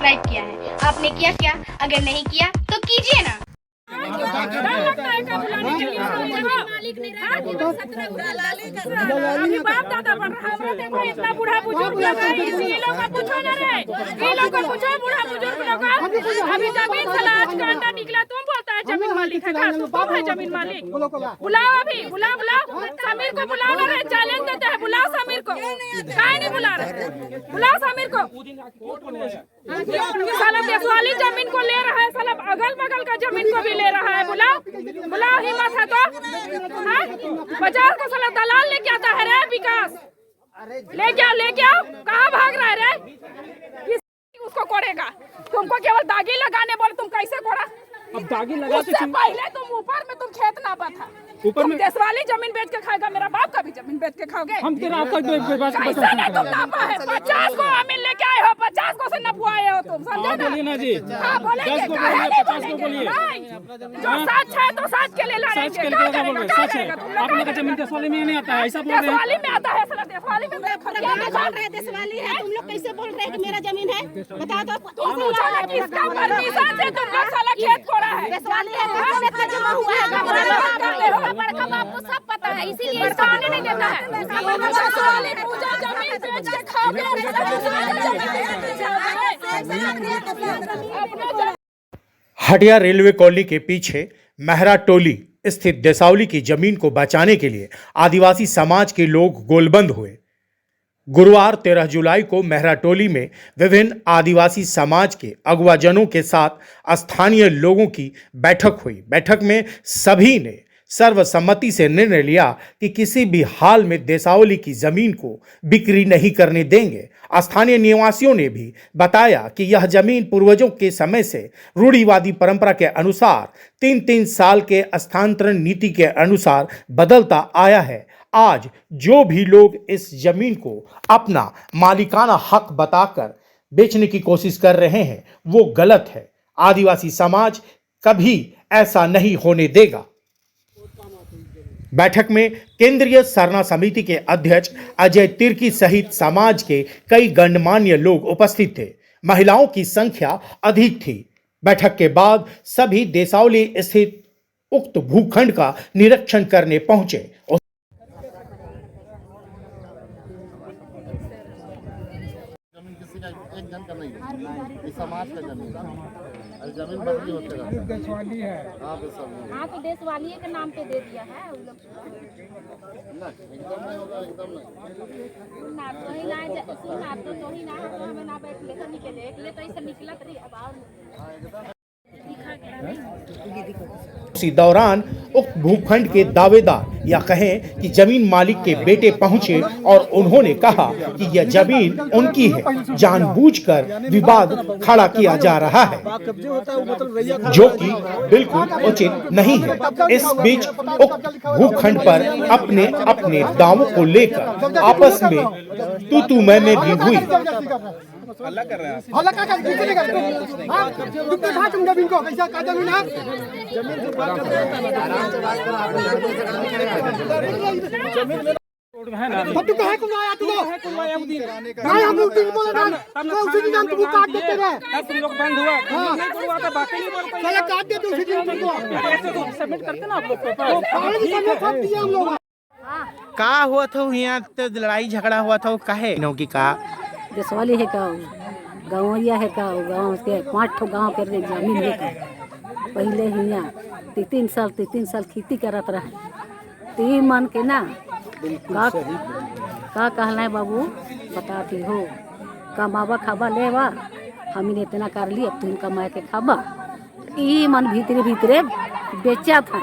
Subscribe किया है। आपने किया क्या? अगर नहीं किया तो कीजिए ना। अभी बाप दादा बन रहा है, देखो इतना बूढ़ा बुजुर्ग लोग है, इसी लोग को पूछो ना रे, ये लोग को पूछो बूढ़ा बुजुर्ग लोग का। अभी जमीन से आज का अंडा निकला, तुम बोलता है जमीन मालिक है का? तुम है जमीन मालिक? बुलाओ अभी, बुलाओ बुलाओ समीर को, बुलाओ ना रे, चैलेंज देते हैं, बुलाओ समीर को। काहे नहीं बुला रहे? बुलाओ समीर को। साला देशवाली जमीन को ले रहा है, साला अगल बगल का जमीन को भी ले रहा है। बुलाओ बुलाओ, हिम्मत है तो। 50 को साला दलाल लेके आता है रे विकास, लेके आओ। कहाँ भाग रहा है रे? किस उसको कोड़ेगा? तुमको केवल दागी लगाने बोले, तुम कैसे कोड़ा? अब दागी लगा उससे पहले तुम ऊपर में तुम खेत नापा था, ऊपर में देशवाली जमीन बेच के खाएगा, मेरा बाप का भी जमीन बेच के खाओगे। हम तेरा आपका कैसे नहीं तुम नापा है? 50 को अमीन लेके आए हो, 50 को से नपवाए हो तुम, समझे ना? बोलिए ना जी, हाँ बोलेंगे, 10 को बोलिए, 50 को बोलिए। जो सच है तो सच के लिए लड़ेंगे। सच के लिए क्या बोल रहे हैं? सच है। आप लोग का जमीन देशवाली में नहीं आता है, ऐसा बोल रहे हैं। देशवाली में आता है, साला देशवाली में क्या बोल रहे हैं? देशवाली है, तुम लोग कैसे बोल रहे हैं कि मेरा जमीन है? बताओ तो। तुम पूछो ना किसका परमिशन से तुम लोग साला खेत कोड़ा है? देशवाली है, किसने का जमा हुआ है? बड़का बाप को सब पता है, इसीलिए सामने नहीं देता है। देशवाली पूजा जमीन बेच के खाओगे। हटिया रेलवे कॉलोनी के पीछे महरा टोली स्थित देसावली की जमीन को बचाने के लिए आदिवासी समाज के लोग गोलबंद हुए। गुरुवार 13 जुलाई को महरा टोली में विभिन्न आदिवासी समाज के अगुवाजनों के साथ स्थानीय लोगों की बैठक हुई। बैठक में सभी ने सर्वसम्मति से निर्णय लिया कि किसी भी हाल में देसावली की जमीन को बिक्री नहीं करने देंगे। स्थानीय निवासियों ने भी बताया कि यह जमीन पूर्वजों के समय से रूढ़िवादी परंपरा के अनुसार 3-3 साल के स्थानांतरण नीति के अनुसार बदलता आया है। आज जो भी लोग इस जमीन को अपना मालिकाना हक बताकर बेचने की कोशिश कर रहे हैं वो गलत है। आदिवासी समाज कभी ऐसा नहीं होने देगा। बैठक में केंद्रीय सरना समिति के अध्यक्ष अजय तिर्की सहित समाज के कई गणमान्य लोग उपस्थित थे। महिलाओं की संख्या अधिक थी। बैठक के बाद सभी देसावली स्थित उक्त भूखंड का निरीक्षण करने पहुंचे। जमीन किसी का एक जन का नहीं है, इस समाज का जमीन है। जमीन बदली होते रहता है। देशवाली है। हाँ देशवाली। हाँ तो देशवाली के नाम पे दे दिया है उन लोग। ना एकदम नहीं होगा, एकदम नहीं। ना तो ही ना सुना तो ही ना हमें ना बैठ लेकर निकले, एक ले तो ऐसे निकला तरी अब आओ। उसी दौरान उक्त भूखंड के दावेदार या कहें कि जमीन मालिक के बेटे पहुंचे और उन्होंने कहा कि यह जमीन उनकी है। जानबूझकर विवाद खड़ा किया जा रहा है जो कि बिल्कुल उचित नहीं है। इस बीच उक्त भूखंड पर अपने अपने दावों को लेकर आपस में तू मैं भी हुई। हल्ला कर रहे हैं। हल्ला क्या कर हां कितने भाग तुम जमीन को कैसा का जमीन है? जमीन से बात कर रहे हैं। तू कहे को आया तू नहीं, हम लोग बोले ना तो उसी दिन हम तुमको काट देते रहे। तुम लोग बंद हुआ नहीं बोलवा था, बाकी नहीं बोल पाए। पहले काट देते उसी दिन तुमको ऐसे तो सबमिट करते ना आप लोग पेपर। पानी सब सब दिए हम लोग। का हुआ था यहाँ तो लड़ाई झगड़ा हुआ था, काहे नौकी का देशवाली है का, गाँविया है का, गाँव के 5 ठो गाँव के जमीन है का। पहले यहाँ 3 साल खेती करत रहे। 3 मन के ना का कहना है बाबू बताती हो, कमावा खाबा लेवा, हमने इतना कर लिया, तुम कमा के खाबा। ई मन भीतरे भीतरे बेचा था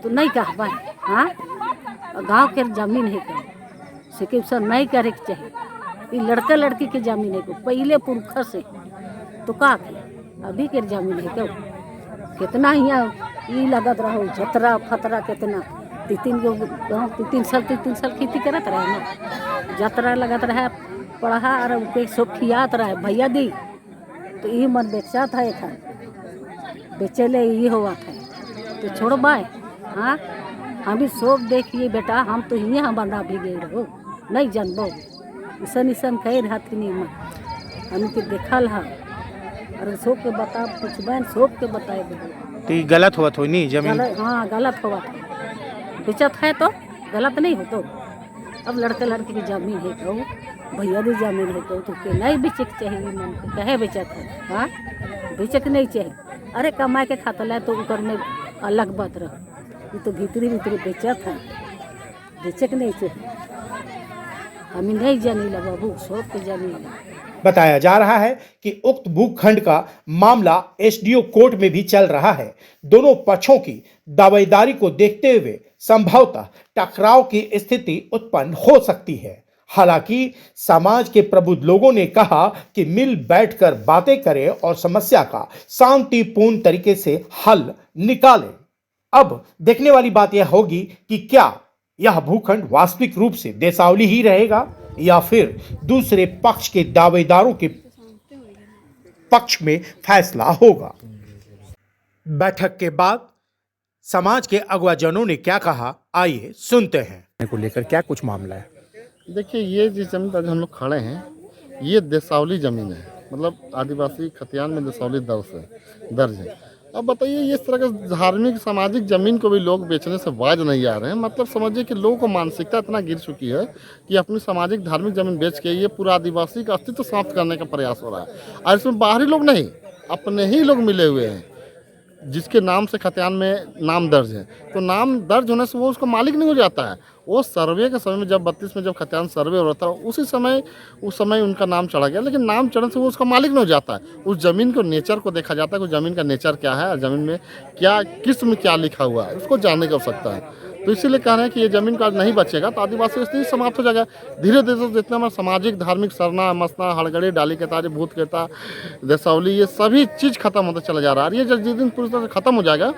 तो नहीं कहबा। हाँ गाँव के जमीन है का, सिक्योर नहीं करे के चाहिए। ये लड़का लड़की के जमीन है को पहले पुरखा से तो का अभी के जमीन है क्यों? कितना यहाँ ये लगत रहो जतरा फतरा कितना 3 साल खेती करत रहे ना, जतरा लगत रहे पढ़ा और उनके सब खियात रहे भैया दी तो ये मन बेचा था एक बेचले ये हुआ था तो छोड़ बाय। हाँ हम भी सब देखिए बेटा, हम तो यहाँ बना भी गए रहो नहीं जानबो ईसन कह रहा थी नहीं हमके देखल है अरे सोच के बता कुछ बहन सोच के बताए तो ये गलत हुआ थो नहीं जमीन? हाँ गलत हुआ था, बेचत है तो गलत नहीं हो तो। अब लड़के लड़के की जमीन है कहूँ, भैया की जमीन है कहूँ, तो के नहीं बेचे के चाहिए मन को कहे बेचत है। हाँ बेचे के नहीं चाहिए, अरे कमाए के खाता है तो ऊपर में अलग बात रह, ये तो भीतरी भीतरी बेचत है, बेचे के नहीं चाहिए। हमें नहीं जमीन है बाबू, सब के जमीन है। बताया जा रहा है कि उक्त भूखंड का मामला एसडीओ कोर्ट में भी चल रहा है। दोनों पक्षों की दावेदारी को देखते हुए संभवतः टकराव की स्थिति उत्पन्न हो सकती है। हालांकि समाज के प्रबुद्ध लोगों ने कहा कि मिल बैठकर बातें करें और समस्या का शांतिपूर्ण तरीके से हल निकालें। अब देखने वाली बात यह होगी कि क्या यह भूखंड वास्तविक रूप से देसावली ही रहेगा या फिर दूसरे पक्ष के दावेदारों के पक्ष में फैसला होगा। बैठक के बाद समाज के अगुवाजनों ने क्या कहा, आइए सुनते हैं। को लेकर क्या कुछ मामला है? देखिए, ये जिस जमीन पर हम लोग खड़े हैं ये देसावली ज़मीन है, मतलब आदिवासी खतियान में देसावली दर्ज है। अब बताइए, इस तरह का धार्मिक सामाजिक ज़मीन को भी लोग बेचने से बाज नहीं आ रहे हैं। मतलब समझिए कि लोगों को मानसिकता इतना गिर चुकी है कि अपनी सामाजिक धार्मिक ज़मीन बेच के ये पूरा आदिवासी का अस्तित्व समाप्त करने का प्रयास हो रहा है। और इसमें बाहरी लोग नहीं, अपने ही लोग मिले हुए हैं जिसके नाम से खतियान में नाम दर्ज है। तो नाम दर्ज होने से वो उसका मालिक नहीं हो जाता है। वो सर्वे के समय में जब 32 में जब खतियान सर्वे हो रहा था उस समय उनका नाम चढ़ा गया, लेकिन नाम चढ़ने से वो उसका मालिक नहीं हो जाता है। उस ज़मीन को नेचर को देखा जाता है कि ज़मीन का नेचर क्या है और ज़मीन में क्या किस्म क्या लिखा हुआ है, उसको जानने की आवश्यकता है। तो इसीलिए कह रहे हैं कि ये ज़मीन का नहीं बचेगा तो आदिवासी स्थिति समाप्त हो जाएगा। धीरे धीरे जितना हमारा सामाजिक धार्मिक सरना मसना हड़गड़ी डाली के तारी भूत कहता देसावली ये सभी चीज़ खत्म होता चला जा रहा है। ये जब जिस दिन पूरी तरह से खत्म हो जाएगा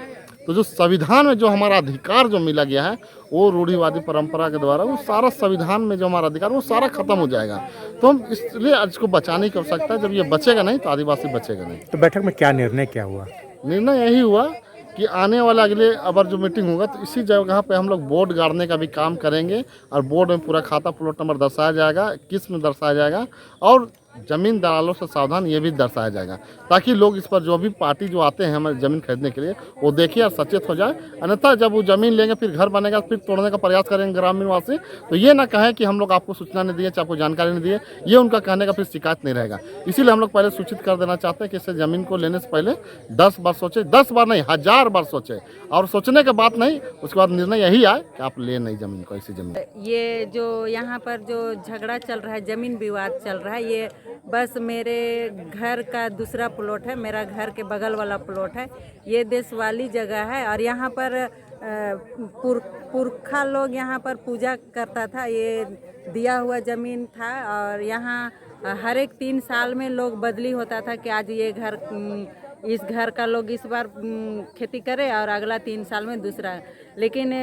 तो जो संविधान में जो हमारा अधिकार जो मिला गया है वो रूढ़िवादी परंपरा के द्वारा वो सारा संविधान में जो हमारा अधिकार वो सारा खत्म हो जाएगा। तो हम इसलिए इसको बचाने की आवश्यकता है। जब ये बचेगा नहीं तो आदिवासी बचेगा नहीं। तो बैठक में क्या निर्णय क्या हुआ? निर्णय यही हुआ कि आने वाला अगले अबर जो मीटिंग होगा तो इसी जगह पे हम लोग बोर्ड गाड़ने का भी काम करेंगे और बोर्ड में पूरा खाता प्लॉट नंबर दर्शाया जाएगा, किस्म दर्शाया जाएगा और ज़मीन दलालों से सावधान ये भी दर्शाया जाएगा ताकि लोग इस पर जो भी पार्टी जो आते हैं हमारी ज़मीन खरीदने के लिए वो देखिए और सचेत हो जाए। अन्यथा जब वो ज़मीन लेंगे फिर घर बनेगा फिर तोड़ने का प्रयास करेंगे ग्रामीण वासी, तो ये ना कहें कि हम लोग आपको सूचना नहीं दिए चाहे आपको जानकारी नहीं दिए, ये उनका कहने का फिर शिकायत नहीं रहेगा। इसीलिए हम लोग पहले सूचित कर देना चाहते हैं कि इस ज़मीन को लेने से पहले 10 बार सोचे, 10 बार नहीं 1000 बार सोचे और सोचने के बाद नहीं उसके बाद निर्णय यही आए कि आप ले नहीं ज़मीन को, ऐसी ज़मीन। ये जो यहाँ पर जो झगड़ा चल रहा है, ज़मीन विवाद चल रहा है, ये बस मेरे घर का दूसरा प्लॉट है, मेरा घर के बगल वाला प्लॉट है। ये देशवाली जगह है और यहाँ पर पुरखा लोग यहाँ पर पूजा करता था। ये दिया हुआ ज़मीन था और यहाँ हर एक 3 साल में लोग बदली होता था कि आज ये घर इस घर का लोग इस बार खेती करे और अगला 3 साल में दूसरा। लेकिन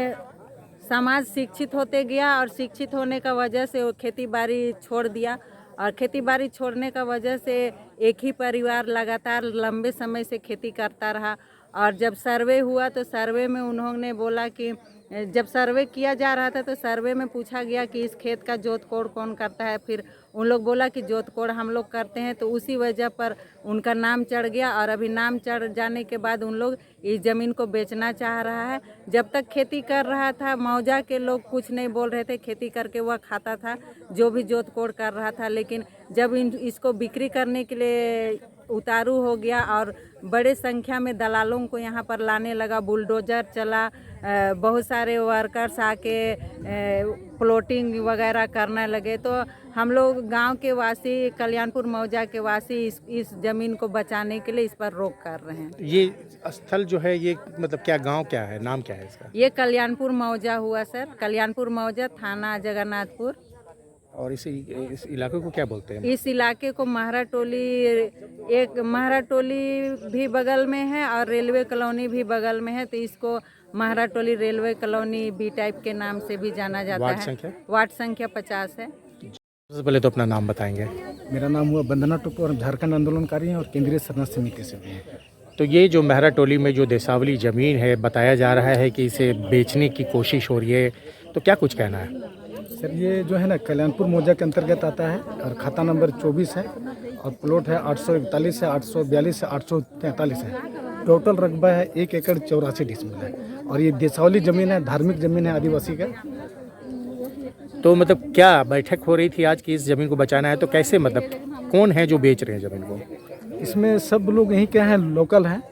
समाज शिक्षित होते गया और शिक्षित होने का वजह से वो खेती बाड़ी छोड़ दिया और खेती बाड़ी छोड़ने का वजह से एक ही परिवार लगातार लंबे समय से खेती करता रहा। और जब सर्वे हुआ तो सर्वे में उन्होंने बोला कि जब सर्वे किया जा रहा था तो सर्वे में पूछा गया कि इस खेत का जोत कोड़ कौन करता है। फिर उन लोग बोला कि जोत कोड़ हम लोग करते हैं, तो उसी वजह पर उनका नाम चढ़ गया और अभी नाम चढ़ जाने के बाद उन लोग इस ज़मीन को बेचना चाह रहा है। जब तक खेती कर रहा था मौजा के लोग कुछ नहीं बोल रहे थे, खेती करके वह खाता था जो भी जोत कोड़ कर रहा था। लेकिन जब इसको बिक्री करने के लिए उतारू हो गया और बड़े संख्या में दलालों को यहाँ पर लाने लगा, बुलडोजर चला, बहुत सारे वर्कर्स आके प्लॉटिंग वगैरह करने लगे, तो हम लोग गांव के वासी कल्याणपुर मौजा के वासी इस ज़मीन को बचाने के लिए इस पर रोक कर रहे हैं। ये स्थल जो है ये मतलब क्या गांव क्या है, नाम क्या है इसका? ये कल्याणपुर मौजा हुआ सर, कल्याणपुर मौजा थाना जगन्नाथपुर। और इस इलाके को क्या बोलते हैं? इस इलाके को महारा टोली, एक महारा टोली भी बगल में है और रेलवे कॉलोनी भी बगल में है, तो इसको महारा टोली रेलवे कॉलोनी बी टाइप के नाम से भी जाना जाता है। वार्ड संख्या 50 है। सबसे पहले तो अपना नाम बताएंगे। मेरा नाम हुआ वंदना टुप्पो और झारखंड आंदोलनकारी हैं और केंद्रीय सरना समिति से भी हैं। तो ये जो महरा टोली में जो देसावली ज़मीन है बताया जा रहा है कि इसे बेचने की कोशिश हो रही है, तो क्या कुछ कहना है? सर ये जो है ना कल्याणपुर मौजा के अंतर्गत आता है और खाता नंबर 24 है और प्लॉट है 841 है, 842 है, 843 है। टोटल रकबा है 1 एकड़ 84 डिसमिल है। और ये देसावली ज़मीन है, धार्मिक ज़मीन है आदिवासी का। तो मतलब क्या बैठक हो रही थी आज की इस जमीन को बचाना है, तो कैसे मतलब कौन है जो बेच रहे हैं जमीन को? इसमें सब लोग यहीं के हैं, लोकल हैं,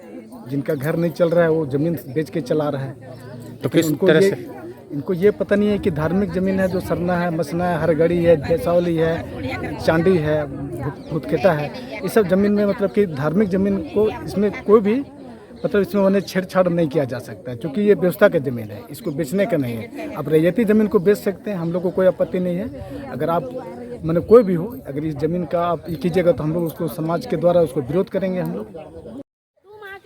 जिनका घर नहीं चल रहा है वो ज़मीन बेच के चला रहा है। तो किस तरह से इनको ये पता नहीं है कि धार्मिक ज़मीन है, जो सरना है, मसना है, हरगढ़ी है, देसावली है, चांडी है, भूतखेता है, ये सब ज़मीन में मतलब कि धार्मिक ज़मीन को इसमें कोई भी मतलब इसमें उन्हें छेड़छाड़ नहीं किया जा सकता है, क्योंकि ये व्यवस्था का ज़मीन है, इसको बेचने का नहीं है। आप रैयती ज़मीन को बेच सकते हैं, हम लोग को कोई आपत्ति नहीं है। अगर आप मैंने कोई भी हो, अगर इस ज़मीन का आप ये कीजिएगा तो हम लोग उसको समाज के द्वारा उसको विरोध करेंगे। हम लोग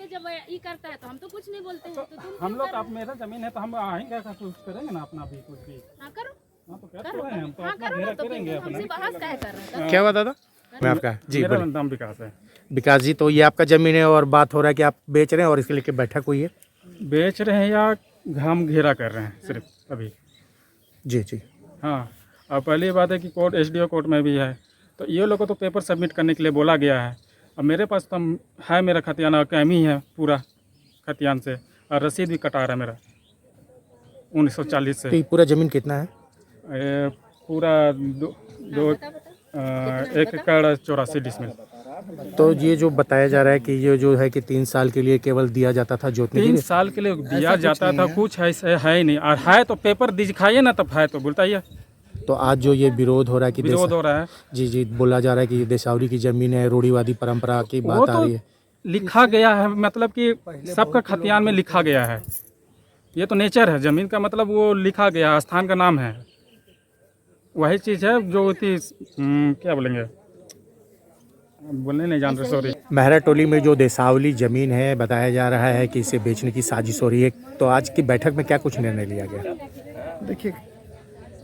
जब ये करता है तो हम तो कुछ नहीं बोलते हैं, तो तुम हम लोग आप मेरा जमीन है तो हम आएंगे कुछ करेंगे ना अपना भी कुछ भी। हाँ करो, हाँ तो कर रहे हैं हम तो हाँ अपना करो घेरा ना, तो करेंगे हमसे अपना। बहस काहे कर रहे हैं? क्या हुआ दादा? मैं आपका जी मेरा बोलिए। नाम विकास है। विकास जी, तो ये आपका जमीन है और बात हो रहा है कि आप बेच रहे हैं और इसके लेके बैठक हुई है? बेच रहे हैं या हम घेरा कर रहे हैं सिर्फ अभी? जी जी। हाँ, और पहली बात है कि कोर्ट एसडीओ कोर्ट में भी है, तो ये लोग को तो पेपर सबमिट करने के लिए बोला गया है। अब मेरे पास तो है, मेरा खतियाना कैमी है पूरा खतियान से, और रसीद भी कटा रहा है मेरा 1940 तो से। ये पूरा जमीन कितना है? पूरा 1 एकड़ 84 डिसमिल। तो ये जो बताया जा रहा है कि ये जो है कि 3 साल के लिए केवल दिया जाता था जोतने के 3 लिए। साल के लिए दिया जाता था, कुछ ऐसे है ही नहीं, और है तो पेपर दिखाइए ना, तब है तो बताइए। तो आज जो ये विरोध हो रहा है कि विरोध हो रहा है, जी जी, बोला जा रहा है कि ये देसावली की जमीन है, रूढ़िवादी परंपरा की वो बात आ तो रही है। लिखा गया है, मतलब कि सबका खतियान में लिखा गया है। ये तो नेचर है, ज़मीन का मतलब वो लिखा गया, स्थान का नाम है, वही चीज़ है जो थी। क्या बोलेंगे, बोलने नहीं जान रहे, सॉरी। महरा टोली में जो देसावली जमीन है, बताया जा रहा है कि इसे बेचने की साजिश हो रही है। तो आज की बैठक में क्या कुछ निर्णय लिया गया? देखिए,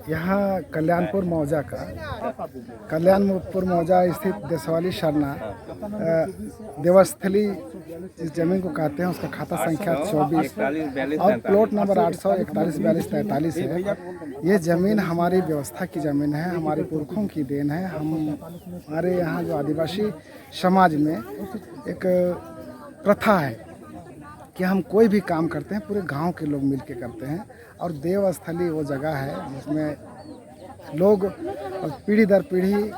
यहाँ कल्याणपुर मौजा स्थित देसावली सरना देवस्थली जिस जमीन को कहते हैं, उसका खाता संख्या 24 और प्लॉट नंबर 841, 42, 43 है। ये ज़मीन हमारी व्यवस्था की ज़मीन है, हमारे पुरखों की देन है। हमारे यहाँ जो आदिवासी समाज में एक प्रथा है कि हम कोई भी काम करते हैं पूरे गांव के लोग मिलके करते हैं, और देवस्थली वो जगह है जिसमें लोग पीढ़ी दर पीढ़ी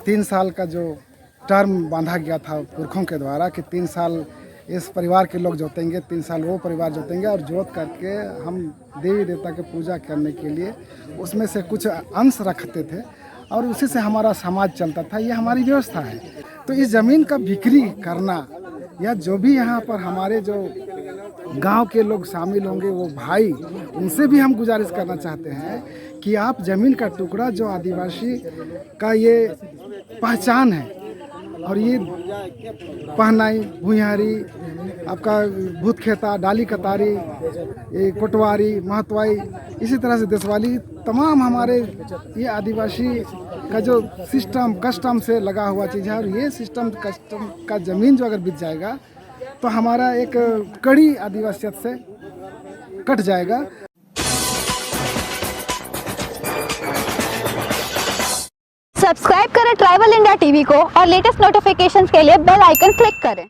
3 साल का जो टर्म बांधा गया था पुरखों के द्वारा कि 3 साल इस परिवार के लोग जोतेंगे, 3 साल वो परिवार जोतेंगे, और जोत करके हम देवी देवता की पूजा करने के लिए उसमें से कुछ अंश रखते थे, और उसी से हमारा समाज चलता था। ये हमारी व्यवस्था है। तो इस ज़मीन का बिक्री करना, या जो भी यहाँ पर हमारे जो गांव के लोग शामिल होंगे वो भाई, उनसे भी हम गुजारिश करना चाहते हैं कि आप ज़मीन का टुकड़ा जो आदिवासी का ये पहचान है, और ये पहनाई, भुइहारी, आपका भूतखेता, डाली कतारी, ये कोटवारी, महतवाई, इसी तरह से देशवाली, तमाम हमारे ये आदिवासी का जो सिस्टम कस्टम से लगा हुआ चीज़ है। और ये सिस्टम कस्टम का ज़मीन जो अगर बिक जाएगा तो हमारा एक कड़ी आदिवासियत से कट जाएगा। सब्सक्राइब करें ट्राइबल इंडिया टीवी को और लेटेस्ट नोटिफिकेशंस के लिए बेल आइकन क्लिक करें।